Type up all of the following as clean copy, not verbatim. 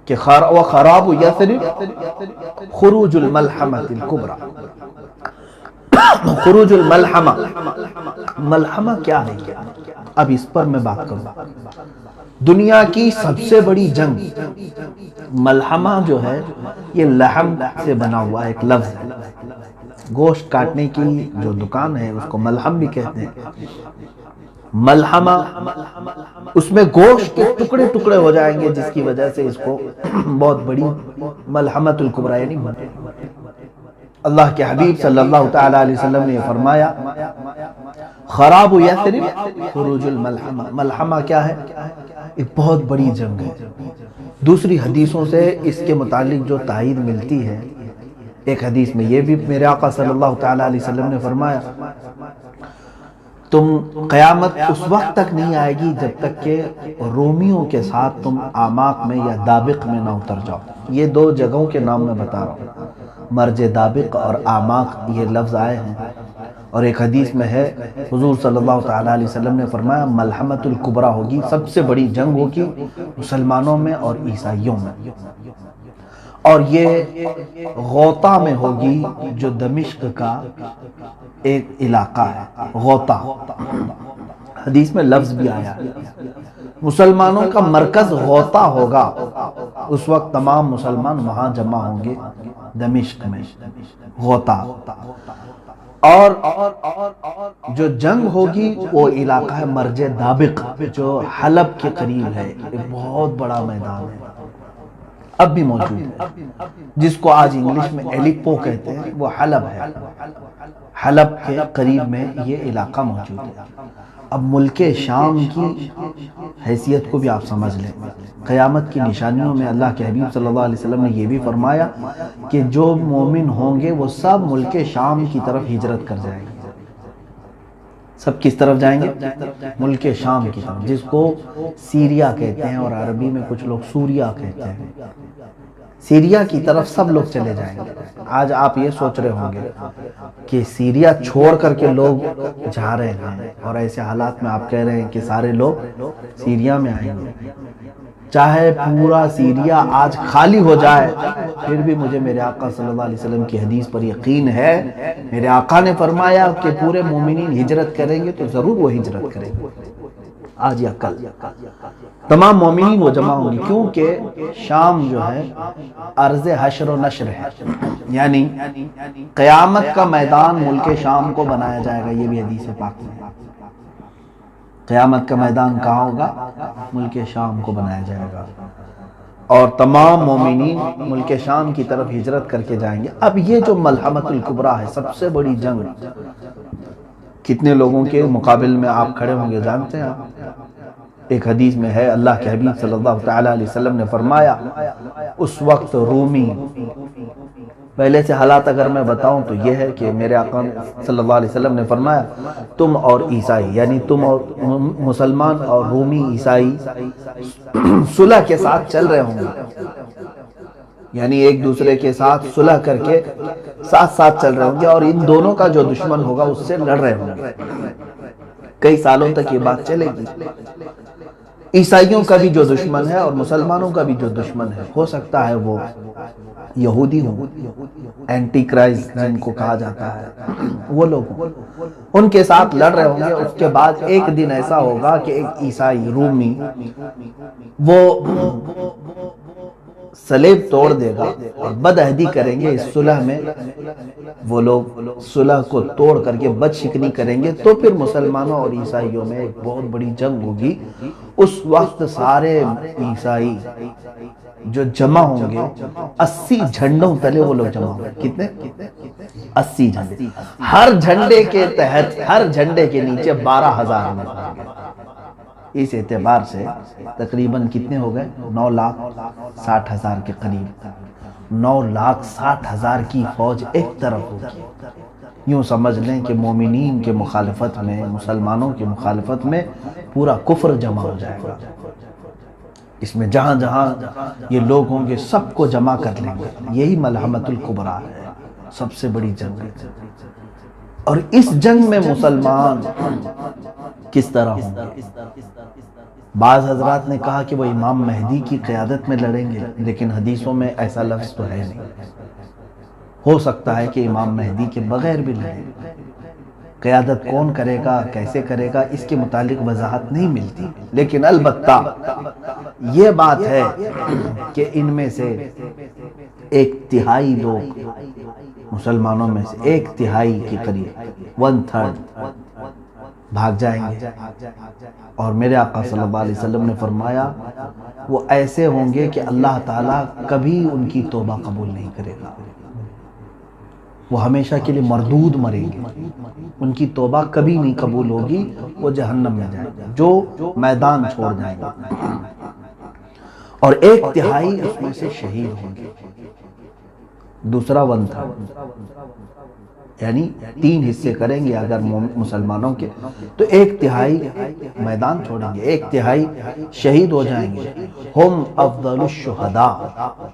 کہ وخراب یثرب خروج الملحمۃ الکبریٰ. خروج الملحمہ، ملحمہ کیا ہے؟ اب اس پر میں بات کروں. دنیا کی سب سے بڑی جنگ، ملحمہ جو ہے یہ لحم سے بنا ہوا ایک لفظ ہے. گوشت کاٹنے کی جو دکان ہے اس کو ملحم بھی کہتے ہیں. ملحمہ، اس میں گوشت کے ٹکڑے ٹکڑے ہو جائیں گے، جس کی وجہ سے اس کو بہت بڑی ملحمۃ الکبریٰ یعنی اللہ کے حبیب صلی اللہ تعالی علیہ وسلم نے فرمایا خراب یثرب خروج الملحمہ. ملحمہ کیا ہے؟ ایک بہت بڑی جنگ ہے. دوسری حدیثوں سے اس کے متعلق جو تائید ملتی ہے، ایک حدیث میں یہ بھی میرے آقا صلی اللہ تعالی علیہ وسلم نے فرمایا تم قیامت اس وقت تک نہیں آئے گی جب تک کہ رومیوں کے ساتھ تم آماق میں یا دابق میں نہ اتر جاؤ. یہ دو جگہوں کے نام میں بتا رہا ہوں، مرج دابق اور آماق یہ لفظ آئے ہیں. اور ایک حدیث میں ہے حضور صلی اللہ تعالی علیہ وسلم نے فرمایا ملحمۃ الکبریٰ ہوگی، سب سے بڑی جنگ ہوگی مسلمانوں میں اور عیسائیوں میں، اور یہ غوطہ میں ہوگی جو دمشق کا ایک علاقہ ہے. غوطہ حدیث میں لفظ بھی آیا، مسلمانوں کا مرکز غوطہ ہوگا. اس وقت تمام مسلمان وہاں جمع ہوں گے دمشق میں، غوطہ. اور جو جنگ ہوگی وہ علاقہ ہے مرج دابق جو حلب کے قریب ہے. ایک بہت بڑا میدان ہے، اب بھی موجود ہے، جس کو آج انگلش میں ایلیپو کہتے ہیں، وہ حلب ہے. حلب کے قریب میں یہ علاقہ موجود ہے. اب ملک شام کی حیثیت کو بھی آپ سمجھ لیں. قیامت کی نشانیوں میں اللہ کے حبیب صلی اللہ علیہ وسلم نے یہ بھی فرمایا کہ جو مومن ہوں گے وہ سب ملک شام کی طرف ہجرت کر جائیں گے. سب کس طرف جائیں گے؟ ملک شام کی طرف، جس کو سیریا کہتے ہیں اور عربی میں کچھ لوگ سوریا کہتے ہیں. سیریا کی طرف سب لوگ چلے جائیں گے. آج آپ یہ سوچ رہے ہوں گے کہ سیریا چھوڑ کر کے لوگ جا رہے ہیں، اور ایسے حالات میں آپ کہہ رہے ہیں کہ سارے لوگ سیریا میں آئیں گے. چاہے پورا سیریا آج خالی ہو جائے، پھر بھی مجھے میرے آقا صلی اللہ علیہ وسلم کی حدیث پر یقین ہے. میرے آقا نے فرمایا کہ پورے مومنین ہجرت کریں گے تو ضرور وہ ہجرت کریں گے. آج یا کل تمام مومنین وہ جمع ہوں گے، کیونکہ شام جو ہے ارض حشر و نشر ہے، یعنی قیامت کا میدان ملک شام کو بنایا جائے گا. یہ بھی حدیث پاک میں ہے. قیامت کا میدان کہاں ہوگا؟ ملک شام کو بنایا جائے گا، اور تمام مومنین ملک شام کی طرف ہجرت کر کے جائیں گے. اب یہ جو ملحمۃ الکبریٰ ہے، سب سے بڑی جنگ، کتنے لوگوں کے مقابل میں آپ کھڑے ہوں گے جانتے ہیں آپ؟ ایک حدیث میں ہے اللہ کے حبیب صلی اللہ تعالی علیہ وسلم نے فرمایا اس وقت رومی، پہلے سے حالات اگر میں بتاؤں تو یہ ہے کہ میرے آقا صلی اللہ علیہ وسلم نے فرمایا تم اور عیسائی، یعنی تم اور مسلمان اور رومی عیسائی صلح کے ساتھ چل رہے ہوں گے، یعنی ایک دوسرے کے ساتھ صلح کر کے ساتھ ساتھ چل رہے ہوں گے، اور ان دونوں کا جو دشمن ہوگا اس سے لڑ رہے ہوں گے. کئی سالوں تک یہ بات چلے گی. عیسائیوں کا بھی جو دشمن ہے اور مسلمانوں کا بھی جو دشمن ہے، ہو سکتا ہے وہ یہودی ہوں، اینٹی کرائسٹ جن کو کہا جاتا ہے، وہ لوگ ان کے ساتھ لڑ رہے ہوں گے. اس کے بعد ایک دن ایسا ہوگا کہ ایک عیسائی رومی وہ صلیب توڑ دے گا اور بدعہدی کریں گے. اس صلح میں وہ لوگ صلح کو توڑ کر کے بد شکنی کریں گے، تو پھر مسلمانوں اور عیسائیوں میں ایک بہت بڑی جنگ ہوگی. اس وقت سارے عیسائی جو جمع ہوں گے 80 جھنڈوں تلے وہ لوگ جمع ہوں گے. کتنے؟ 80 جھنڈے. ہر جھنڈے کے تحت، ہر جھنڈے کے نیچے 12,000 لوگ ہوں گے. اس اعتبار سے تقریباً کتنے ہو گئے؟ 9,60,000 کے قریب. 9,60,000 کی فوج ایک طرف ہوگی. یوں سمجھ لیں کہ مومنین کے مخالفت میں، مسلمانوں کے مخالفت میں پورا کفر جمع ہو جائے گا. اس میں جہاں جہاں یہ لوگ ہوں گے سب کو جمع کر لیں گے. یہی ملحمۃ الکبریٰ ہے، سب سے بڑی جنگ ہے. اور اس جنگ میں مسلمان کس طرح ہوں گے؟ بعض حضرات نے کہا کہ وہ امام مہدی کی قیادت میں لڑیں گے، لیکن حدیثوں میں ایسا لفظ تو ہے نہیں۔ ہو سکتا ہے کہ امام مہدی کے بغیر بھی لڑیں۔ قیادت کون کرے گا، کیسے کرے گا، اس کے متعلق وضاحت نہیں ملتی، لیکن البتہ یہ بات ہے کہ ان میں سے ایک تہائی لوگ، مسلمانوں میں سے ایک تہائی کے قریب 1/3 بھاگ جائیں گے، اور میرے آقا صلی اللہ علیہ وسلم نے فرمایا وہ ایسے ہوں گے کہ اللہ تعالیٰ کبھی ان کی توبہ قبول نہیں کرے گا، وہ ہمیشہ کے لیے مردود مریں گے، ان کی توبہ کبھی نہیں قبول ہوگی، وہ جہنم میں جائیں گے، جو میدان چھوڑ جائیں گے، اور ایک تہائی اس میں سے شہید ہوں گے، دوسرا 1/3، یعنی 3 حصے کریں گے اگر مسلمانوں کے، تو ایک تہائی میدان چھوڑیں گے، ایک تہائی شہید ہو جائیں گے۔ ہم افضل الشہداء،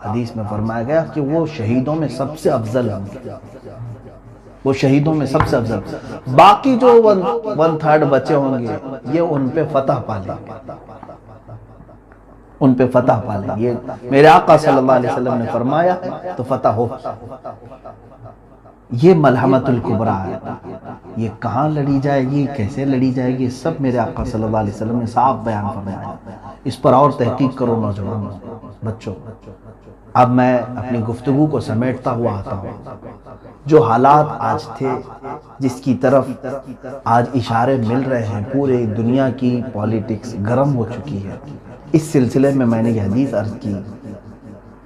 حدیث میں فرمایا گیا کہ وہ شہیدوں میں سب سے افضل ہوں گے، وہ شہیدوں میں سب سے افضل، باقی جو 1/3 بچے ہوں گے یہ ان پہ فتح پا لیں گے، ان پہ فتح پا لیں گے، یہ میرے آقا صلی اللہ علیہ وسلم نے فرمایا تو فتح ہو۔ یہ ملحمت الکبریٰ ہے، یہ کہاں لڑی جائے گی، کیسے لڑی جائے گی، سب میرے آقا صلی اللہ علیہ وسلم نے صاف بیان فرمایا۔ اس پر اور تحقیق کرو نوجوانوں، بچوں۔ اب میں اپنی گفتگو کو سمیٹتا ہوا آتا ہوں۔ جو حالات آج تھے، جس کی طرف آج اشارے مل رہے ہیں، پورے دنیا کی پولیٹکس گرم ہو چکی ہے، اس سلسلے میں میں نے یہ حدیث عرض کی۔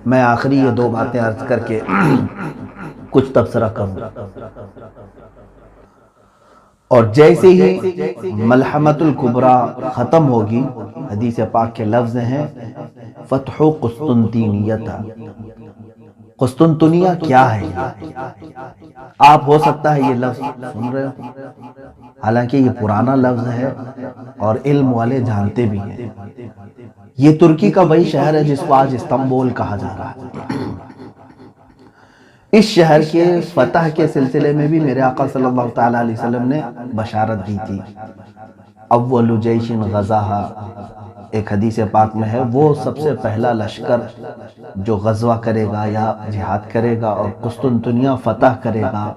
میں آخری یہ 2 باتیں عرض کر کے کچھ تبصرہ کروں، اور جیسے ہی ملحمت الکبریٰ ختم ہوگی، حدیث پاک کے لفظ ہیں فتح قسطنطینیہ۔ قسطنطنیہ کیا ہے؟ آپ ہو سکتا ہے یہ لفظ سن رہے ہو، حالانکہ یہ پرانا لفظ ہے اور علم والے جانتے بھی ہیں۔ یہ ترکی کا وہی شہر ہے جس کو آج استنبول کہا جا رہا ہے۔ اس شہر کے فتح کے سلسلے میں بھی میرے آقا صلی اللہ تعالیٰ علیہ وسلم نے بشارت دی تھی۔ اول جیش غزاہا، ایک حدیث پاک میں ہے، وہ سب سے پہلا لشکر جو غزوہ کرے گا یا جہاد کرے گا اور قسطنطنیہ فتح کرے گا،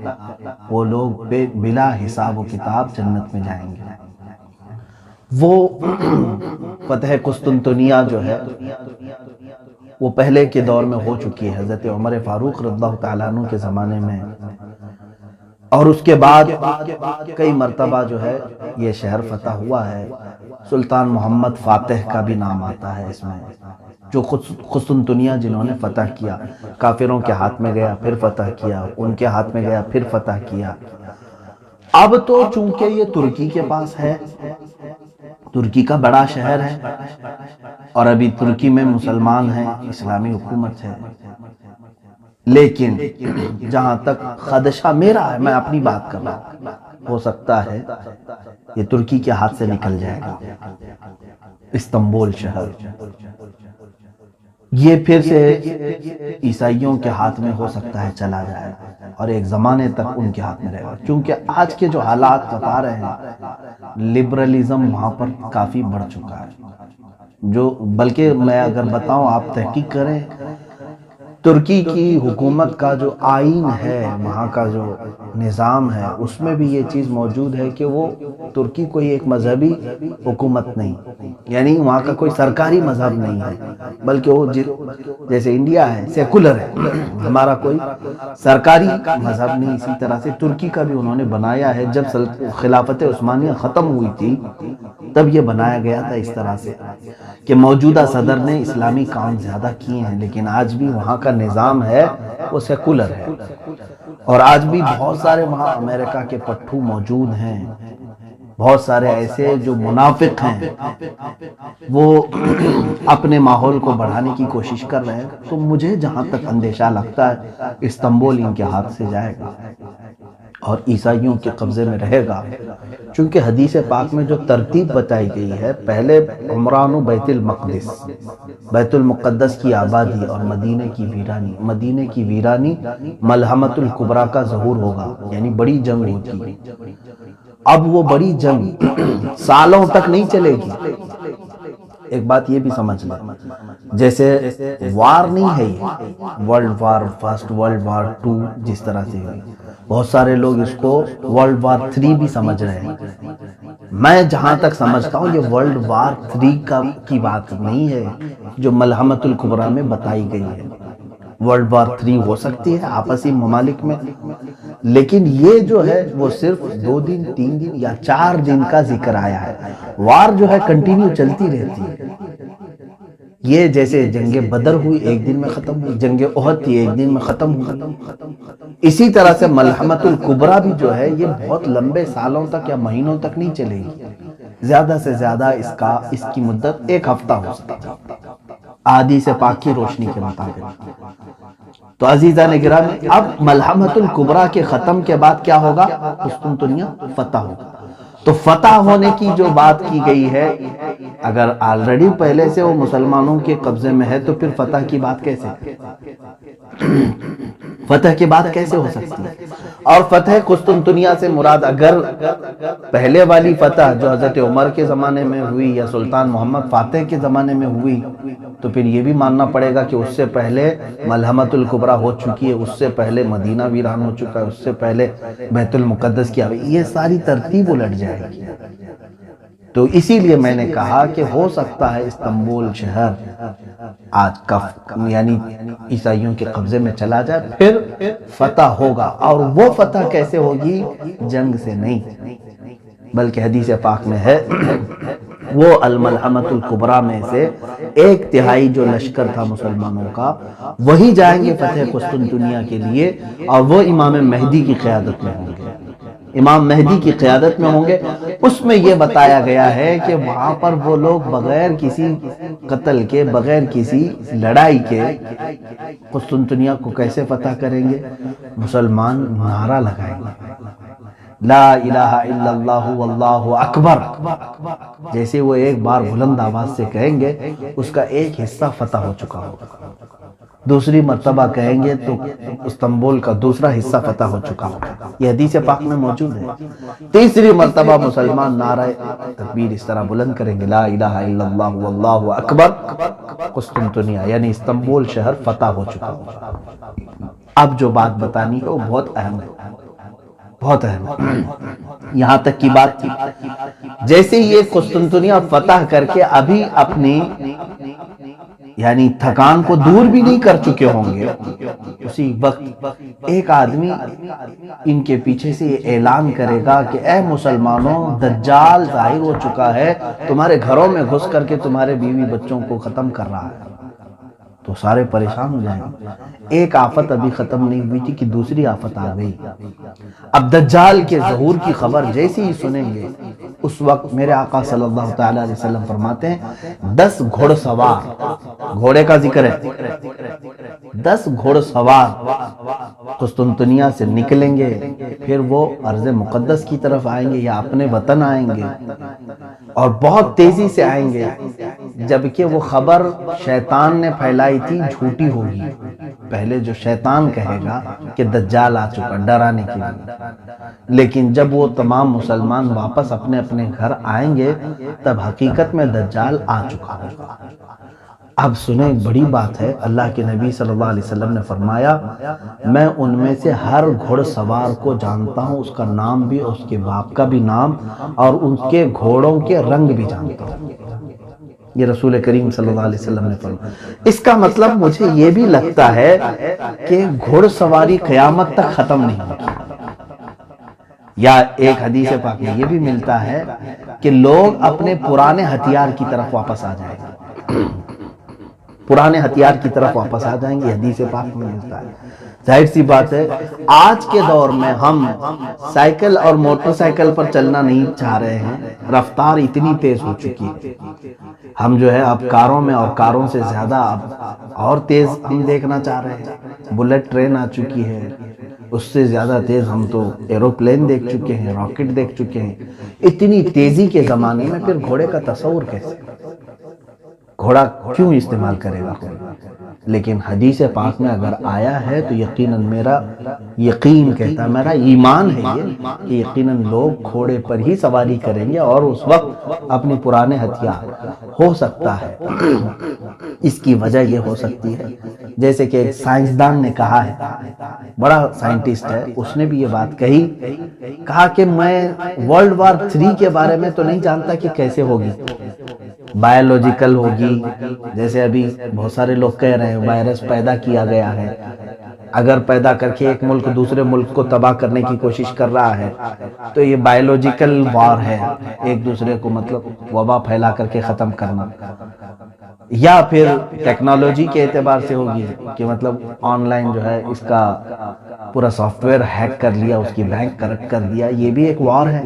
وہ لوگ بلا حساب و کتاب جنت میں جائیں گے۔ وہ فتح قسطنطنیہ جو ہے وہ پہلے کے دور میں ہو چکی ہے، حضرت عمر فاروق رضی اللہ تعالیٰ عنہ کے زمانے میں، اور اس کے بعد کئی مرتبہ جو ہے یہ شہر فتح ہوا ہے۔ سلطان محمد فاتح کا بھی نام آتا ہے اس میں، جو قسطنطنیہ جنہوں نے فتح کیا، کافروں کے ہاتھ میں گیا پھر فتح کیا، ان کے ہاتھ میں گیا پھر فتح کیا۔ اب تو چونکہ یہ ترکی کے پاس ہے، ترکی کا بڑا شہر ہے، اور ابھی ترکی میں مسلمان ہیں، اسلامی حکومت ہے، لیکن جہاں تک خدشہ میرا ہے، میں اپنی بات کر رہا ہوں، ہو سکتا ہے یہ ترکی کے ہاتھ سے نکل جائے گا استنبول شہر، یہ پھر سے عیسائیوں کے ہاتھ میں ہو سکتا ہے چلا جائے، اور ایک زمانے تک ان کے ہاتھ میں رہے گا، کیونکہ آج کے جو حالات بتا رہے ہیں، لبرلزم وہاں پر کافی بڑھ چکا ہے، جو بلکہ میں اگر بتاؤں، آپ تحقیق کریں، ترکی کی حکومت کا جو آئین ہے، وہاں کا جو نظام ہے، اس میں بھی یہ چیز موجود ہے کہ وہ ترکی کوئی ایک مذہبی حکومت نہیں، یعنی وہاں کا کوئی سرکاری مذہب نہیں ہے، بلکہ وہ جیسے انڈیا ہے سیکولر ہے، ہمارا کوئی سرکاری مذہب نہیں۔ اسی طرح سے ترکی کا بھی انہوں نے بنایا ہے، جب خلافت عثمانیہ ختم ہوئی تھی تب یہ بنایا گیا تھا اس طرح سے کہ موجودہ صدر نے اسلامی کام زیادہ کیے ہیں، لیکن آج بھی وہاں کا نظام ہے وہ سیکولر ہے، اور آج بھی بہت سارے وہاں امریکہ کے پٹھو موجود ہیں، بہت سارے ایسے جو منافق ہیں، وہ اپنے ماحول کو بڑھانے کی کوشش کر رہے ہیں۔ تو مجھے جہاں تک اندیشہ لگتا ہے استنبول ان کے ہاتھ سے جائے گا اور عیسائیوں کے قبضے میں رہے گا، چونکہ حدیث پاک میں جو ترتیب بتائی گئی ہے، پہلے عمران و بیت المقدس، بیت المقدس کی آبادی اور مدینے کی ویرانی، مدینے کی ویرانی ملحمت الکبریٰ کا ظہور ہوگا، یعنی بڑی جنگ ہوتی ہے۔ اب وہ بڑی جنگ سالوں تک نہیں چلے گی، ایک بات یہ بھی سمجھ لیں، جیسے وار نہیں ہے یہ world war first, world war two جس طرح سے ہوئی، بہت سارے لوگ اس کو ورلڈ وار 3 بھی سمجھ رہے ہیں۔ میں جہاں تک سمجھتا ہوں یہ ورلڈ وار 3 کی بات نہیں ہے جو ملحمۃ الکبریٰ میں بتائی گئی ہے۔ ورلڈ وار 3 ہو سکتی ہے آپسی ممالک میں، لیکن یہ جو ہے وہ صرف 2 دن 3 دن یا 4 دن کا ذکر آیا ہے۔ وار جو ہے کنٹینیو چلتی رہتی ہے۔ یہ جیسے جنگ بدر ہوئی 1 دن میں ختم ہوئی، جنگ احد تھی 1 دن میں ختم ہوئی، اسی طرح سے ملحمۃ الکبریٰ بھی جو ہے یہ بہت لمبے سالوں تک یا مہینوں تک نہیں چلے گی، زیادہ سے زیادہ اس کی مدت 1 ہفتہ ہو سکتی ہے احادیث پاک کی روشنی کے مطابق۔ تو عزیزان گرامی، اب ملحمۃ الکبریٰ کے ختم کے بعد کیا ہوگا؟ قسطنطنیہ فتح ہوگا۔ تو فتح ہونے کی جو بات کی گئی ہے، اگر آلریڈی پہلے سے وہ مسلمانوں کے قبضے میں ہے تو پھر فتح کی بات کیسے فتح کی بات کیسے ہو سکتی ہے؟ اور فتح قسطنطنیہ سے مراد اگر پہلے والی فتح جو حضرت عمر کے زمانے میں ہوئی یا سلطان محمد فاتح کے زمانے میں ہوئی، تو پھر یہ بھی ماننا پڑے گا کہ اس سے پہلے ملحمۃ الکبریٰ ہو چکی ہے، اس سے پہلے مدینہ ویران ہو چکا ہے، اس سے پہلے بیت المقدس کی یہ ساری ترتیب الٹ جائے گی۔ تو اسی لیے میں نے کہا کہ ہو سکتا ہے استنبول شہر آج یعنی عیسائیوں کے قبضے میں چلا جائے، پھر فتح ہوگا، اور وہ فتح کیسے ہوگی؟ جنگ سے نہیں، بلکہ حدیث پاک میں ہے وہ الملحمۃ الکبریٰ میں سے 1/3 جو لشکر تھا مسلمانوں کا، وہی جائیں گے فتح قسطنطنیہ کے لیے، اور وہ امام مہدی کی قیادت میں ہوں گے، امام مہدی کی قیادت میں ہوں گے۔ اس میں یہ بتایا گیا ہے کہ وہاں پر وہ لوگ بغیر کسی قتل کے، بغیر کسی لڑائی کے قسطنطنیہ کو کیسے فتح کریں گے؟ مسلمان نعرہ لگائیں گے، لا الہ الا اللہ واللہ اکبر، جیسے وہ ایک بار بلند آواز سے کہیں گے اس کا ایک حصہ فتح ہو چکا ہوگا، دوسری مرتبہ کہیں گے تو استنبول کا دوسرا حصہ فتح ہو چکا ہوگا، یہ حدیث پاک میں موجود ہے۔ تیسری مرتبہ مسلمان نعرہ تکبیر اس طرح بلند کریں گے، لا الہ الا اللہ واللہ اکبر، قسطنطنیہ یعنی استنبول شہر فتح ہو چکا ہوگا۔ اب جو بات بتانی ہے وہ بہت اہم ہے، بہت اہم ہے۔ یہاں تک کی بات تھی، جیسے یہ قسطنطنیہ فتح کر کے ابھی اپنی یعنی تھکان کو دور بھی نہیں کر چکے ہوں گے، اسی وقت ایک آدمی ان کے پیچھے سے یہ اعلان کرے گا کہ اے مسلمانوں، دجال ظاہر ہو چکا ہے، تمہارے گھروں میں گھس کر کے تمہارے بیوی بچوں کو ختم کر رہا ہے، تو سارے پریشان ہو جائیں گے۔ ایک آفت ابھی ختم نہیں ہوئی تھی کہ دوسری آفت آ گئی۔ اب دجال کے ظہور کی خبر جیسے ہی سنیں گے، اس وقت میرے آقا صلی اللہ تعالی علیہ وسلم فرماتے ہیں 10 گھوڑ سوار، گھوڑے کا ذکر ہے، 10 گھوڑ سوار قسطنطنیہ سے نکلیں گے، پھر وہ ارض مقدس کی طرف آئیں گے یا اپنے وطن آئیں گے، اور بہت تیزی سے آئیں گے، جبکہ وہ خبر شیطان نے پھیلائی تھی جھوٹی ہوگی۔ پہلے جو شیطان کہے گا کہ دجال آ چکا، ڈرانے کے لیے، لیکن جب وہ تمام مسلمان واپس اپنے اپنے گھر آئیں گے تب حقیقت میں دجال آ چکا ہوگا۔ اب سنیں، بڑی بات ہے، اللہ کے نبی صلی اللہ علیہ وسلم نے فرمایا میں ان میں سے ہر گھوڑ سوار کو جانتا ہوں، اس کا نام بھی، اس کے باپ کا بھی نام، اور ان کے گھوڑوں کے رنگ بھی جانتا ہوں۔ یہ رسول کریم صلی اللہ علیہ وسلم نے فرمایا۔ اس کا مطلب مجھے یہ بھی لگتا ہے کہ گھوڑ سواری قیامت تک ختم نہیں ہوگی، یا ایک حدیث پاک میں یہ بھی ملتا ہے کہ لوگ اپنے پرانے ہتھیار کی طرف واپس آ جائیں گے، پرانے ہتھیار کی طرف واپس آ جائیں گے، حدیث پاک میں ملتا ہے۔ ظاہر سی بات ہے آج کے دور میں ہم سائیکل اور موٹر سائیکل پر چلنا نہیں چاہ رہے ہیں، رفتار اتنی تیز ہو چکی ہے، ہم جو ہے اب کاروں میں، اور کاروں سے زیادہ اب اور تیز ہم دیکھنا چاہ رہے ہیں، بلٹ ٹرین آ چکی ہے، اس سے زیادہ تیز ہم تو ایروپلین دیکھ چکے ہیں، راکٹ دیکھ چکے ہیں۔ اتنی تیزی کے زمانے میں پھر گھوڑے کا تصور کیسے؟ گھوڑا کیوں استعمال کرے گا کوئی؟ لیکن حدیث پاک میں اگر آیا ہے تو یقیناً میرا یقین کہتا ہے، میرا ایمان ہے یہ کہ یقیناً لوگ گھوڑے پر ہی سواری کریں گے، اور اس وقت اپنے پرانے ہتھیار ہو سکتا ہے اس کی وجہ یہ ہو سکتی ہے، جیسے کہ ایک سائنسدان نے کہا ہے، بڑا سائنٹسٹ ہے، اس نے بھی یہ بات کہا کہ میں ورلڈ وار 3 کے بارے میں تو نہیں جانتا کہ کیسے ہوگی، بایولوجیکل ہوگی، جیسے ابھی بہت سارے لوگ کہہ رہے ہیں وائرس پیدا کیا گیا ہے، اگر پیدا کر کے ایک ملک دوسرے ملک کو تباہ کرنے کی کوشش کر رہا ہے تو یہ بایولوجیکل وار ہے، ایک دوسرے کو مطلب وبا پھیلا کر کے ختم کرنا، یا پھر ٹیکنالوجی کے اعتبار سے ہوگی کہ مطلب آن لائن جو ہے اس کا پورا سافٹ ویئر ہیک کر لیا، اس کی بینک کرپٹ کر دیا، یہ بھی ایک وار ہے،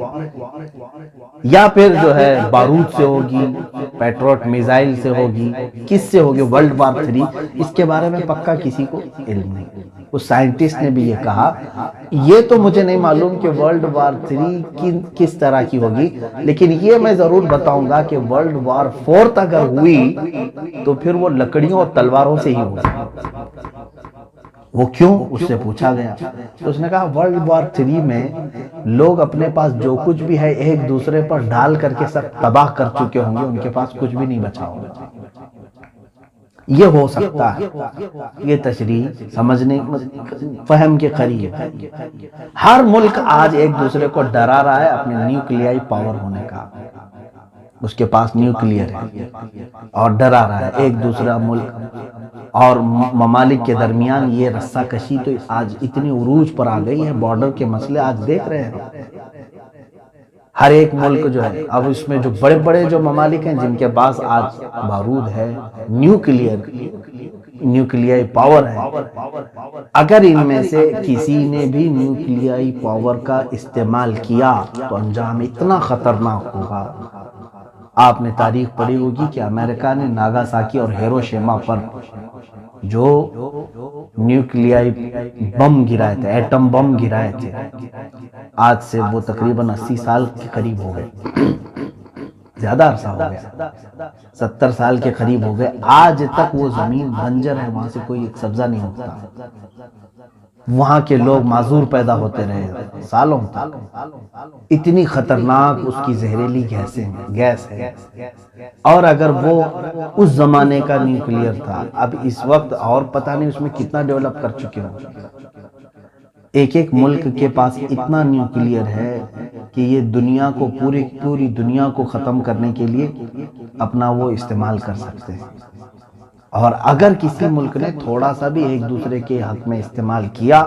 یا پھر جو ہے بارود سے ہوگی، پیٹروٹ میزائل سے ہوگی، کس سے ہوگی ورلڈ وار 3، اس کے بارے میں پکا کسی کو علم نہیں۔ اس سائنٹسٹ نے بھی یہ کہا، یہ تو مجھے نہیں معلوم کہ ورلڈ وار 3 کس طرح کی ہوگی، لیکن یہ میں ضرور بتاؤں گا کہ ورلڈ وار 4 اگر ہوئی تو پھر وہ لکڑیوں اور تلواروں سے ہی ہوگی۔ وہ کیوں؟ اس سے پوچھا گیا تو اس نے کہا ورلڈ وار 3 میں لوگ اپنے پاس جو کچھ بھی ہے ایک دوسرے پر ڈال کر کے سب تباہ کر چکے ہوں گے، ان کے پاس کچھ بھی نہیں بچا ہوگا۔ یہ ہو سکتا ہے، یہ تشریح سمجھنے فہم کے قریب ہے۔ ہر ملک آج ایک دوسرے کو ڈرا رہا ہے اپنے نیوکلیائی پاور ہونے کا، اس کے پاس نیوکلیئر ہے اور ڈرا رہا ہے ایک دوسرا ملک اور ممالک کے درمیان۔ یہ رسہ کشی تو آج اتنی عروج پر آ گئی ہے، بارڈر کے مسئلے آج دیکھ رہے ہیں، ہر ایک ملک جو ہے اب اس میں جو بڑے بڑے جو ممالک ہیں جن کے پاس آج بارود ہے، نیوکلیائی پاور ہے، اگر ان میں سے کسی نے بھی نیوکلیائی پاور کا استعمال کیا تو انجام اتنا خطرناک ہوگا۔ آپ نے تاریخ پڑھی ہوگی کہ امریکہ نے ناگاساکی اور ہیروشیما پر جو نیوکلیائی بم گرائے تھے، ایٹم بم گرائے تھے، آج سے وہ تقریباً 80 سال کے قریب ہو گئے، زیادہ عرصہ ہو گیا، 70 سال کے قریب ہو گئے، آج تک وہ زمین بنجر ہے، وہاں سے کوئی سبزہ نہیں ہوتا، وہاں کے لوگ معذور پیدا ہوتے رہے سالوں تک، اتنی خطرناک اس کی زہریلی گیس ہے۔ اور اگر وہ اس زمانے کا نیوکلیئر تھا، اب اس وقت اور پتہ نہیں اس میں کتنا ڈیولپ کر چکے ہوں، ایک ایک ملک کے پاس اتنا نیوکلیئر ہے کہ یہ دنیا کو پوری دنیا کو ختم کرنے کے لیے اپنا وہ استعمال کر سکتے ہیں۔ اور اگر کسی ملک نے تھوڑا سا بھی ایک دوسرے کے حق میں استعمال کیا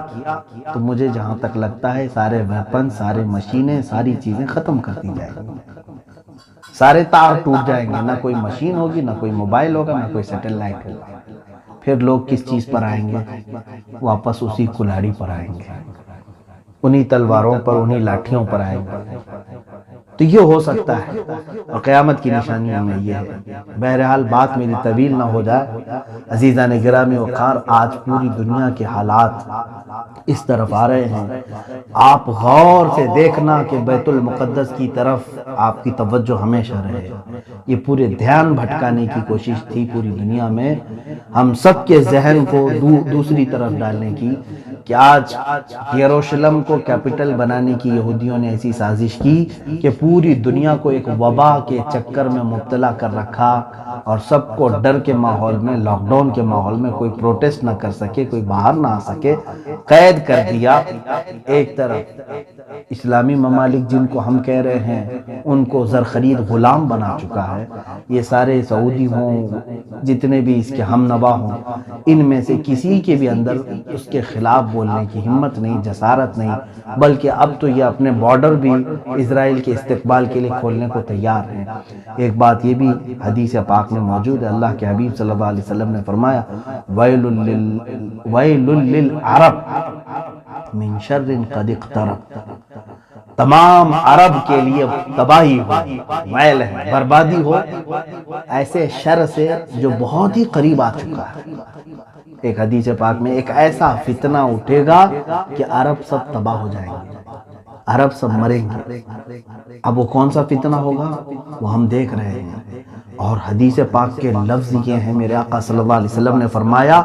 تو مجھے جہاں تک لگتا ہے سارے ویپن، سارے مشینیں، ساری چیزیں ختم کر دی جائیں گی، سارے تار ٹوٹ جائیں گے، نہ کوئی مشین ہوگی، نہ کوئی موبائل ہوگا، نہ کوئی سیٹلائٹ ہوگا، پھر لوگ کس چیز پر آئیں گے؟ واپس اسی کلاڑی پر آئیں گے، انہی تلواروں پر، انہی لاٹھیوں پر آئیں گے۔ تو یہ ہو سکتا ہے، اور قیامت کی نشانیوں میں یہ ہے۔ بہرحال بات میری طویل نہ ہو جائے، عزیزان گرامی وقار، آج پوری دنیا کے حالات اس طرف آ رہے ہیں، آپ غور سے دیکھنا کہ بیت المقدس کی طرف آپ کی توجہ ہمیشہ رہے۔ یہ پورے دھیان بھٹکانے کی کوشش تھی پوری دنیا میں، ہم سب کے ذہن کو دوسری طرف ڈالنے کی، کہ آج یروشلم کو کیپٹل بنانے کی یہودیوں نے ایسی سازش کی کہ پوری دنیا کو ایک وبا کے چکر میں مبتلا کر رکھا، اور سب کو ڈر کے ماحول میں، لاک ڈاؤن کے ماحول میں، کوئی پروٹیسٹ نہ کر سکے، کوئی باہر نہ آ سکے، قید کر دیا۔ ایک طرف اسلامی ممالک جن کو ہم کہہ رہے ہیں ان کو زرخرید غلام بنا چکا ہے، یہ سارے سعودی ہوں، جتنے بھی اس کے ہم نوا ہوں، ان میں سے کسی کے بھی اندر اس کے خلاف بولنے کی ہمت نہیں، جسارت نہیں، بلکہ اب تو یہ اپنے بارڈر بھی اسرائیل کے استقبال کے لیے کھولنے کو تیار ہیں۔ ایک بات یہ بھی حدیث پاک میں موجود ہے، اللہ کے حبیب صلی اللہ علیہ وسلم نے فرمایا ویل للعرب من شر قد اقترب، تمام عرب کے لیے تباہی ہو، ویل ہے، بربادی ہو، ایسے شر سے جو بہت ہی قریب آ چکا ہے۔ ایک حدیث پاک میں ایک ایسا فتنہ اٹھے گا کہ عرب سب تباہ ہو جائیں گے، عرب سب مریں گے۔ اب وہ کون سا فتنہ ہوگا وہ ہم دیکھ رہے ہیں، اور حدیث پاک کے لفظ یہ ہیں، میرے آقا صلی اللہ علیہ وسلم نے فرمایا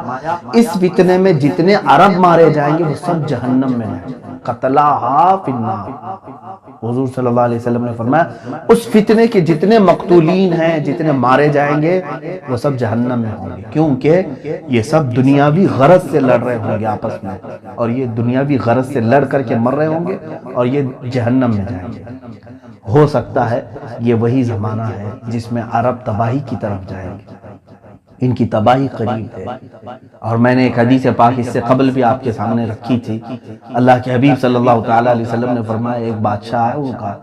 اس فتنے میں جتنے عرب مارے جائیں گے وہ سب جہنم میں ہیں، قتلاھا فی النار۔ حضور صلی اللہ علیہ وسلم نے فرمایا اس فتنے کے جتنے مقتولین ہیں، جتنے مارے جائیں گے وہ سب جہنم میں ہوں گے، کیونکہ یہ سب دنیاوی غرض سے لڑ رہے ہوں گے آپس میں، اور یہ دنیاوی غرض سے لڑ کر کے مر رہے ہوں گے اور یہ جہنم میں جائیں گے۔ ہو سکتا ہے یہ وہی زمانہ ہے جس میں عرب تباہی کی طرف جائیں گے، ان کی تباہی قریب ہے۔ اور میں نے ایک حدیث پاک اس سے قبل بھی آپ کے سامنے رکھی تھی، اللہ کے حبیب صلی اللہ تعالیٰ علیہ وسلم نے فرمایا ایک بادشاہ ہے ان کا،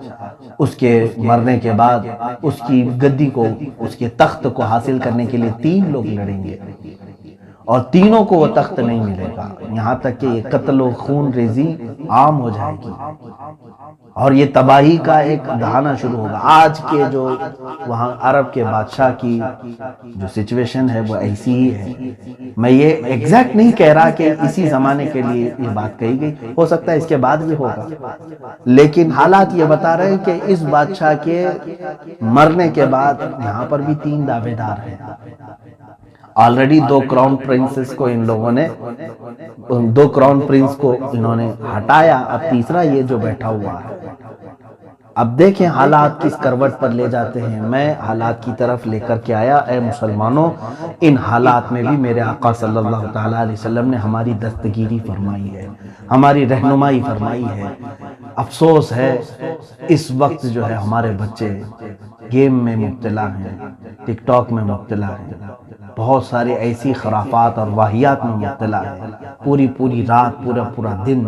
اس کے مرنے کے بعد اس کی گدی کو، اس کے تخت کو حاصل کرنے کے لیے 3 لوگ لڑیں گے، اور تینوں کو وہ تخت نہیں ملے گا، یہاں تک کہ یہ قتل و خون ریزی عام ہو جائے گی، اور یہ تباہی کا ایک دہانا شروع ہوگا۔ آج کے جو وہاں عرب کے بادشاہ کی جو سچویشن ہے وہ ایسی ہی ہے۔ میں یہ ایگزیکٹ نہیں کہہ رہا کہ اسی زمانے کے لیے یہ بات کہی گئی، ہو سکتا ہے اس کے بعد بھی ہوگا، لیکن حالات یہ بتا رہے ہیں کہ اس بادشاہ کے مرنے کے بعد یہاں پر بھی 3 دعوے دار ہیں۔ آلریڈی 2 کراؤن پرنسز کو ان لوگوں نے، 2 کراؤن پرنس کو انہوں نے ہٹایا، اب تیسرا یہ جو بیٹھا ہوا ہے۔ اب دیکھیں حالات کس کروٹ پر لے جاتے ہیں۔ میں حالات کی طرف لے کر کے آیا، اے مسلمانوں ان حالات میں بھی میرے آقا صلی اللہ تعالیٰ علیہ وسلم نے ہماری دستگیری فرمائی ہے، ہماری رہنمائی فرمائی ہے۔ افسوس ہے اس وقت جو ہے ہمارے بچے گیم میں مبتلا ہیں، ٹک ٹاک میں مبتلا ہیں، بہت سارے ایسی خرافات اور واہیات میں مبتلا ہیں، پوری رات پورا دن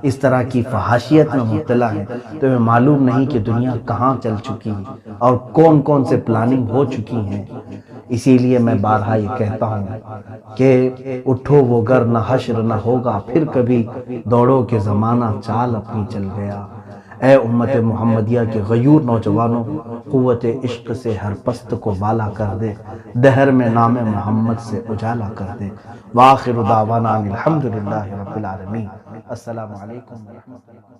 اس طرح کی فحاشیت میں مبتلا ہیں، تو ہمیں معلوم نہیں کہ دنیا کہاں چل چکی ہے اور کون سے پلاننگ ہو چکی ہیں۔ اسی لیے میں بارہا یہ کہتا ہوں کہ اٹھو وہ گر نہ حشر نہ ہوگا پھر کبھی، دوڑو کہ زمانہ چال اپنی چل گیا۔ اے امت محمدیہ کے غیور نوجوانوں، قوت عشق سے ہر پست کو بالا کر دے، دہر میں نام محمد سے اجالا کر دے۔ وآخر دعوانا الحمدللہ رب العالمین۔ السلام علیکم ورحمۃ اللہ۔